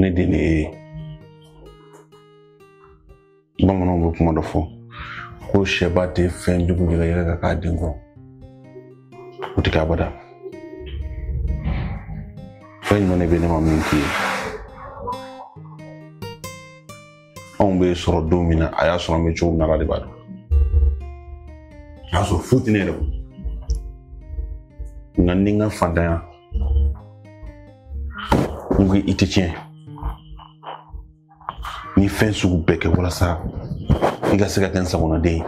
ne den ye bamananw bɛ kuma dɔ fɔ ko sɛba tɛ fɛn jugu yɛrɛ ka k'a den kɔrɔ o tɛ kɛ abada fɛn ɲuman de bɛ ne ma min k'i ye anw bɛ sɔrɔ don min na a y'a sɔrɔ an bɛ cogo min na ala de b'a dɔn a y'a sɔrɔ foyi tɛ ne yɛrɛ bolo nka ni n ka fantanya n ko i tɛ tiɲɛ ni fɛn sugu bɛɛ kɛ walasa i ka se ka kɛ n sagonaden ye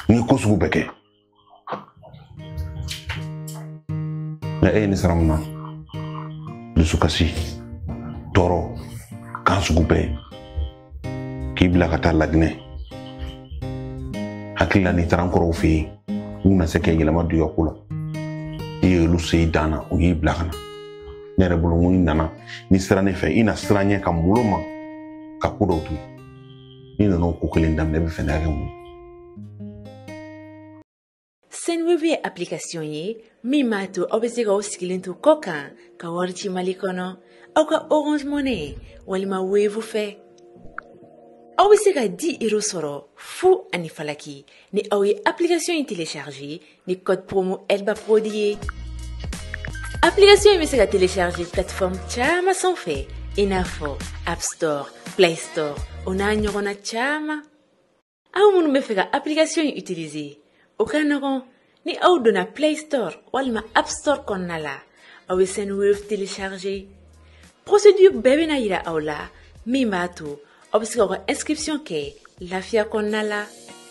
ni ko sugu bɛɛ kɛ nka e ye ne sara mun na dusukasi tɔɔrɔ kan sugu bɛɛ k'i bila ka taa laginɛ hakili la n'i taara n kɔrɔw fɛ yen u na se kɛ yɛlɛma don i ka ko la i ye olu se i dan na u y'i bila ka na ne yɛrɛ bolo n ko i nana n'i sera ne fɛ i na siran ɲɛ ka mulo ma ka ko dɔw to n'i nana o ko kelen daminɛ i bɛ fɛ ne ka kɛ mun ye. Senwave ye application ye min b'a to aw bɛ se k'aw sigilen to kɔ kan ka wari ci Mali kɔnɔ aw ka Orange Money walima Wave fɛ. Aw bɛ se ka 10 € sɔrɔ fu ani falaki ni aw ye application in télécharger ni code promo Elba Prodi ye. Application in bɛ se ka télécharger plateforme caman sanfɛ i n'a fɔ App Store, Play Store o n'a ɲɔgɔnna caman. Aw minnu bɛ fɛ ka application in utiliser o ka nɔgɔn ni aw donna Play Store walima App Store kɔnɔna la aw bɛ Senwave télécharger. Procédure bɛɛ bɛna yira aw la min b'a to aw bɛ se k'aw ka inscription kɛ lafiya kɔnɔna la.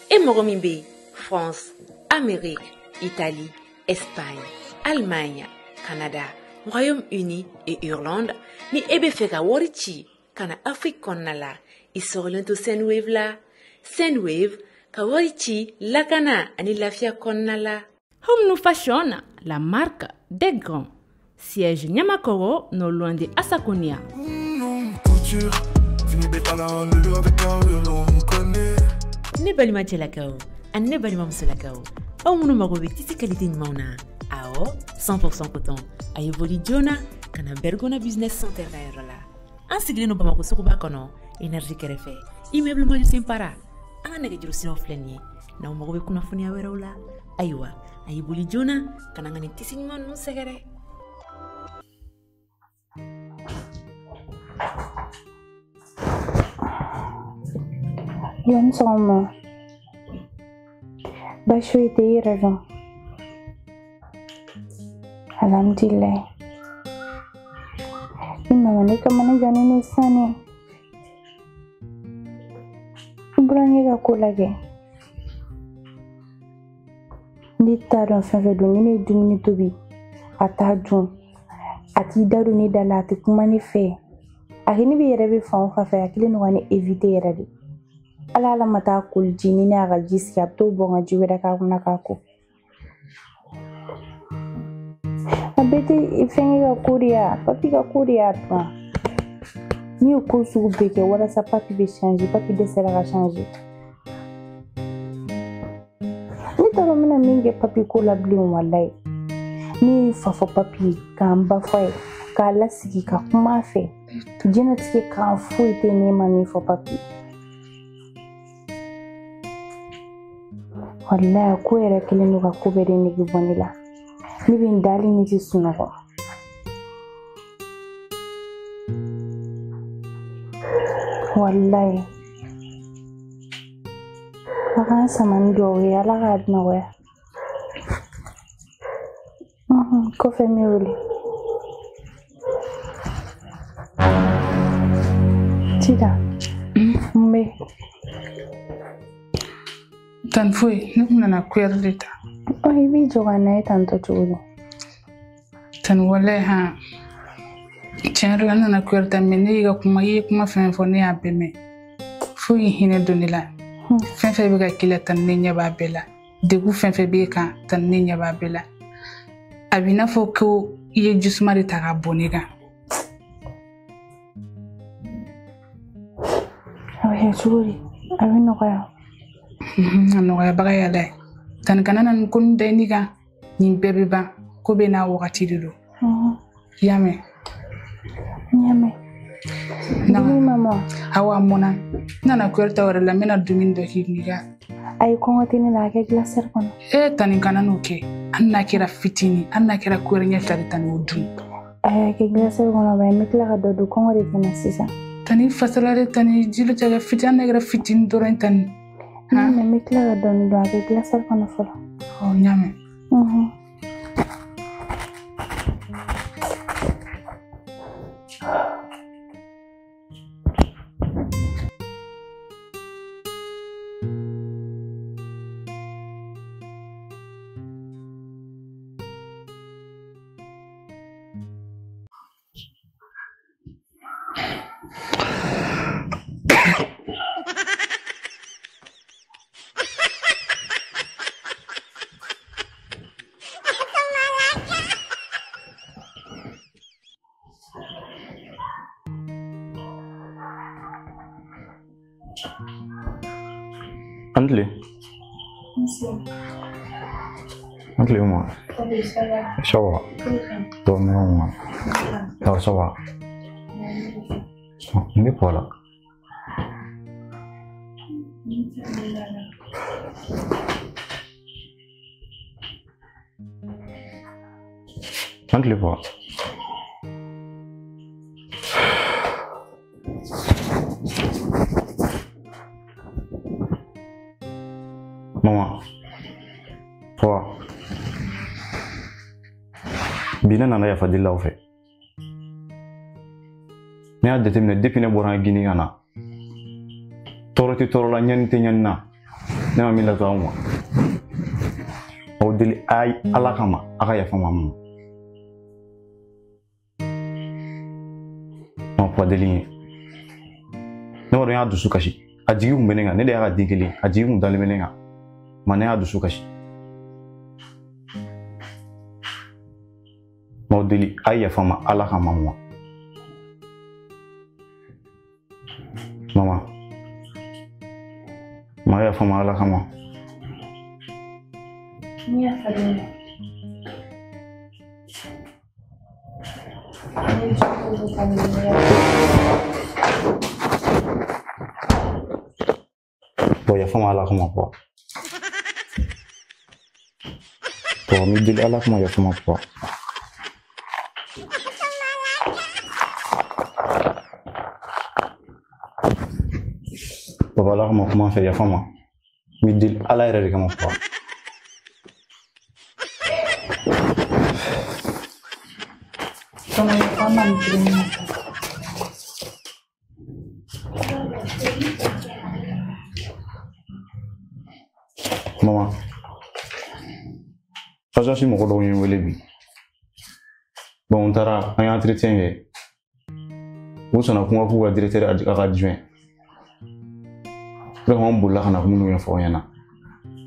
E mɔgɔ min bɛ France, Amérique, Italie, Espagne, Allemagne, Canada, Royaume-Uni et Irlande ni e bɛ fɛ ka wari ci ka na Afrique kɔnɔna la i sɔrɔlen to Senwave la. Senwave ka wari ci lakana ani lafiya kɔnɔna la. Home Fashion, la marque des grands. Siège Nyamakoro, non loin de Asakonia. Ne balima cɛlakaw ani ne balima musolakaw aw minnu mago bɛ tisi qualité ɲumanw na awɔ 100% coton a ye boli joona ka na Bergona Business Center ka yɔrɔ la an sigilen don Bamako suguba kɔnɔ énergie kɛrɛfɛ immeuble Majustin Para an ka nɛgɛjuru siraw filɛ nin ye n'aw mago bɛ kunnafoniya wɛrɛw la ayiwa a ye boli joona ka na n ka nin tisi ɲuman ninnu sɛgɛrɛ. Yan soma basho ite iraro alhamdulillah imma wani kamar gani ne sane ibrahim ga kolage ni taron fanfe don ni dumuni tobi ata dun ati daru ni dalati kuma ni fe akini bi yere bi fa fa fa akili no wani éviter yere de ala mata kul jini ne aga jiski abto bonga jiwera ka kuna ka ko abete ifengi ga kuria papi ga kuria twa ni ko su beke wala sa papi be changer papi de sera ga changer ni taro mina minge papi ko la blin wallahi ni fafo papi kamba foi kala sigi ka kuma fe jina tike ka foi te ne mami fo papi wallahi ko era kilinu ka ko bere ni gibonila ni bin dali ni ti sunako wallahi akan saman do ya la gad na we ko fe mi wuli tida mbe tan foi nuna na kwerdita ai bi jowana tanto tudo tan wala ha chenra na kwerta meni ga kuma yi kuma fen fone abeme foi hine donila fen fe be ga kila tan nenya babela degu fen fe be ka tan nenya babela abina fo ko ye jusmari taga boniga ai suri abino ka no ya baga ya dai tan kanana kun dai niga nin bebe ba ko be na wakati dido yame Nyame. Dumi mama. Awa mona. Nana kuerta wara la mena dumin do higa. Ay kongotini la ke glaser kono. Tani kana nuke. Anna kira fitini, anna kira kuernya tari tani udun. Ay ke glaser kono ba mikla ka do kongore tena sisa. Tani fasalare tani jilo jaga fitana kira fitin doran tani. Nyame mikla ka do ke glaser kono folo. Oh nyame. Antle moi. Ça va. Toi, moi. Ça va. On est pas là. Antle pas. Maman, toi, bien nana yafa dilla au fait. Ne a déterminé depuis ne bora Guinée gana. Toroti torola nyante nyanna. Ne ma mila to moi. O dili ay ala kama aka yafa maman. Non pas deli. Ne waro ya dusu kashi. Ajigi umbenenga ne de ya digeli. Ajigi umdale benenga. Mana ya dusu kashi. Modeli aya fama ala kama mama. Mama. Maya fama ala kama. Mia fadela. Boya fama ala kama po. To mi dil ala kama ya fama po. Baba la kama fait ya fama. Mi dil ala ere kama po. Toma ya fama ni. Mama. Faja si moko do yin wele bi. Bon tara un entretien ye. Wo sona kuma fu ga directeur adjoint. Vraiment bolla kana kuma no fo yana.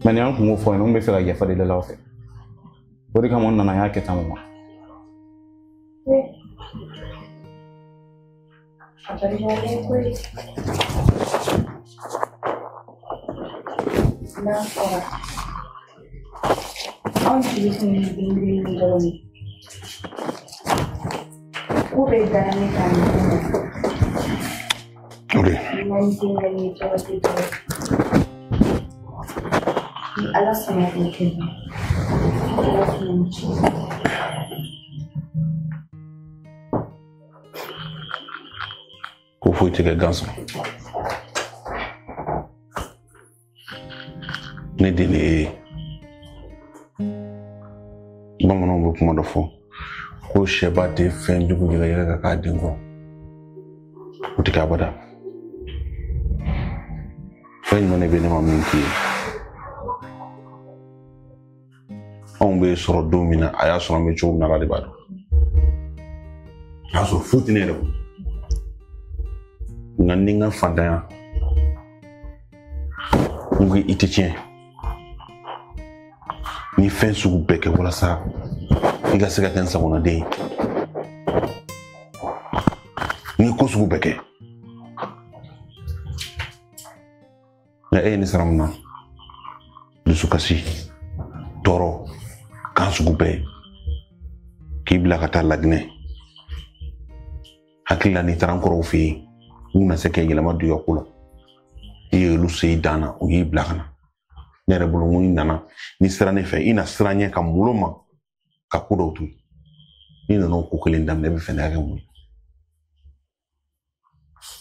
Mani an kuma fo yana on be fe ga ya fa de la fe. Wori ka mon nana ya ke ta mama. Ko foyi tɛ kɛ gansan. Ne den de ye bamananw bɛ kuma dɔ fɔ ko sɛba tɛ fɛn jugu yɛrɛ ka k'a den kɔ. O tɛ kɛ abada. Fɛn ɲuman de bɛ ne ma min k'i ye. Anw bɛ sɔrɔ don min na a y'a sɔrɔ an bɛ cogo min na ala de b'a dɔn. A y'a sɔrɔ foyi tɛ ne yɛrɛ bolo. Nka ni n ka fantanya n ko i tɛ tiɲɛ. Ni fɛn sugu bɛɛ kɛ walasa i ka se ka kɛ n sagonaden ye. Ni ko sugu bɛɛ kɛ. Nka e ye ne sara mun na? Dusukasi, tɔɔrɔ, kan sugu bɛɛ k'i bila ka taa Laginɛ. hakili la ni taara n kɔrɔw fɛ yen u na se ka yɛlɛma don i ka ko la i ye olu se i dan na u y'i bila ka na ne yɛrɛ bolo n nana ni sera ne fɛ i na siran ɲɛ ka mulo ma ka ko dɔw to yen ni nana o ko kelen daminɛ i bɛ fɛ ne ka kɛ mun ye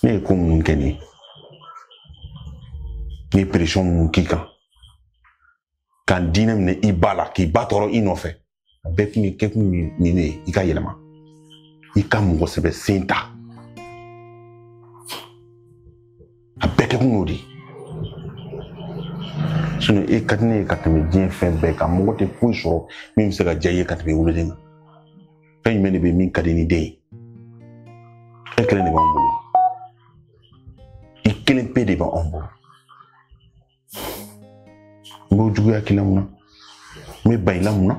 ne ye ko minnu kɛ nin ye n ye pression minnu k'i kan k'an diinɛ minɛ i ba la k'i ba tɔɔrɔ i nɔfɛ a bɛɛ kun ye kɛkun ye nin de ye i ka yɛlɛma i ka mɔgɔ sɛbɛ sen ta a bɛɛ kɛkun y'o de ye sinon e ka di ne ye ka tɛmɛ diɲɛ fɛn bɛɛ kan mɔgɔ tɛ foyi sɔrɔ min bɛ se ka diya i ye ka tɛmɛ woloden kan fɛn jumɛn de bɛ min ka di ni den ye e kelen de b'an bolo i kelen pe de b'an bolo n b'o juguya k'i la mun na n bɛ ban i la mun na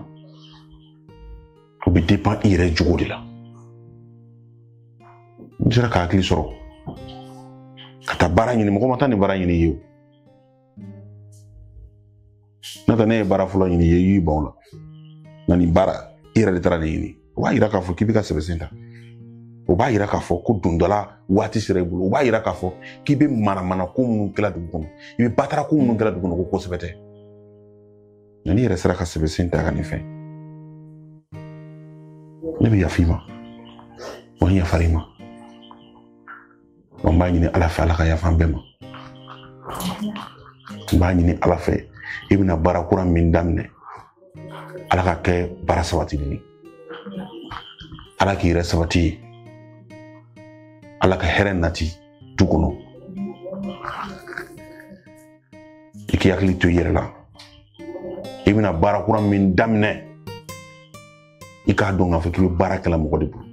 o bɛ dépend i yɛrɛ jogo de la n sera ka hakili sɔrɔ ka taa baara ɲini mɔgɔ ma taa nin baara ɲini i ye o n'o tɛ ne ye baara fɔlɔ ɲini i ye i y'i ban o la nka nin baara i yɛrɛ de taara nin ɲini o b'a yira k'a fɔ k'i bɛ ka sɛbɛsen ta o b'a yira k'a fɔ ko don dɔ la waati sera i bolo o b'a yira k'a fɔ k'i bɛ manamana ko minnu kɛla dugu kɔnɔ i bɛ batara ko minnu kɛla dugu kɔnɔ ko kosɛbɛ tɛ nka n'i yɛrɛ sera ka sɛbɛsen ta ka nin fɛn ne bɛ yafa i ma wa n yafara i ma wa n b'a ɲini ala fɛ ala ka yafa an bɛɛ ma n b'a ɲini ala fɛ i bɛna baara kura min daminɛ ala ka kɛ baara sabatili ye ala k'i yɛrɛ sabati ye ala ka hɛrɛ nati du kɔnɔ i k'i hakili to i yɛrɛ la i bɛna baara kura min daminɛ i k'a dɔn k'a fɔ k'i bɛ baara kɛla mɔgɔ de bolo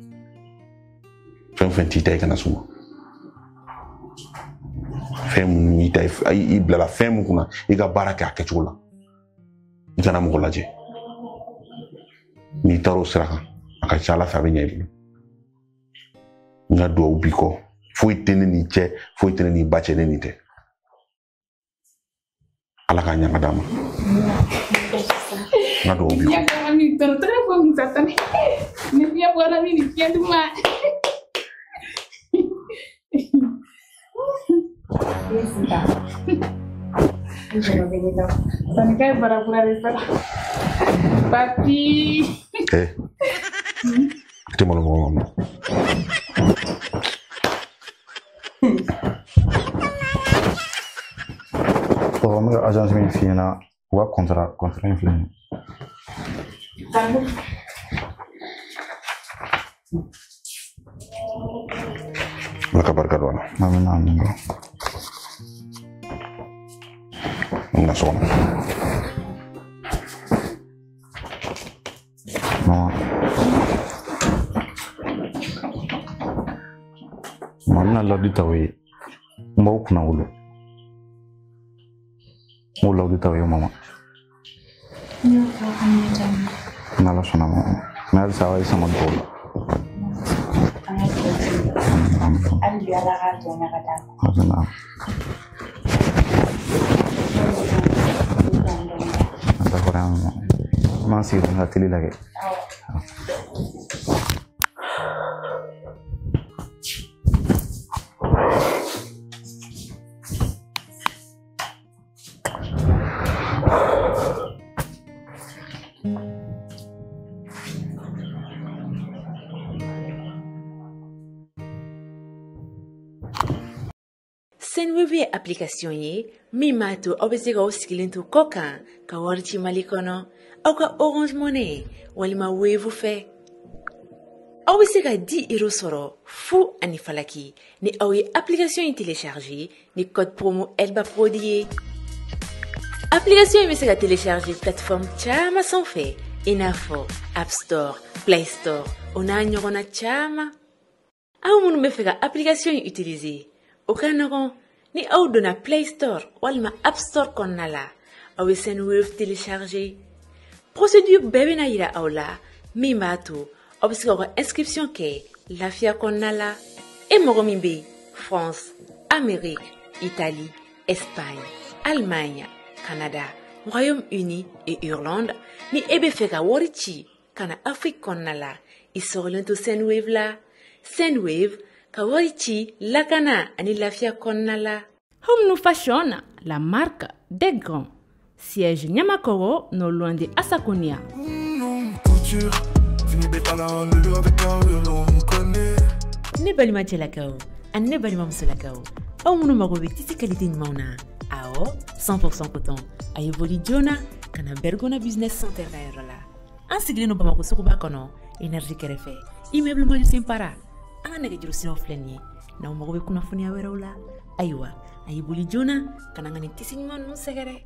fɛn fɛn t'i ta i kana suma fɛn minnu y'i ta i bilala fɛn min kunna i ka baara kɛ a kɛcogo la i kana mɔgɔ lajɛ n'i taara o sira kan a ka ca ala fɛ a bɛ ɲɛ i bolo n ka duwawu b'i kɔ foyi tɛ ne n'i cɛ foyi tɛ ne n'i ba cɛ ne nin tɛ ala k'a ɲaga d'a ma n ka duwawu b'i kɔ Papi. Te malo mɔgɔ ma Bon, n bɛ ka agence min f'i ɲɛna u ka contrat in filɛ nin ye. ala ka barika don a la Amina amina. n bɛna so kɔnɔ Ma bɛna lawudi ta o ye n b'aw kunna wolo n b'o lawudi ta o ye mama n'ala sɔnna ma mɛ halisa aw ye sama dɔw la d'accord an m'an sigi n ka teli lajɛ Senweb ye application ye min b'a to aw bɛ se k'aw sigilen to kɔ kan ka wari ci Mali kɔnɔ aw ka Orange Money walima Wave fɛ. Aw bɛ se ka 10 € sɔrɔ fu ani falaki ni aw ye application in télécharger ni code promo Elba Prodi ye. Application in bɛ se ka télécharger plateforme caman sanfɛ i n'a fɔ App Store, Play Store o n'a ɲɔgɔnna caman. Aw minnu bɛ fɛ ka application in utiliser o ka nɔgɔn ni aw donna Play Store walima App Store kɔnɔna la aw bɛ Senweb télécharger. Procédure bɛɛ bɛna yira aw la min b'a to aw bɛ se k'aw ka inscription kɛ lafiya kɔnɔna la. E mɔgɔ min bɛ France, Amérique, Italie, Espagne, Allemagne, Canada, Royaume-Uni et Irlande ni e bɛ fɛ ka wari ci ka na Afrique kɔnɔna la i sɔrɔlen to Senweb la. Senweb ka wari ci lakana ani lafiya kɔnɔna la. Home Fashion, la marque des grands. Siège Nyamakoro, non loin de Asakonia. Ne balima chelakao, an ne balima musolakao. Au munu magobe tisi qualité nymauna. Ao 100% coton. Aye voli jona kana Bergona Business Center la. An sigile no Bamako sukuba kono énergie kerefe. Immeuble mo simpara. An nege juru sino flenye. Na magobe kuna funia wera ula. Aywa, aye voli jona kana ngani tisi nymaunu segere.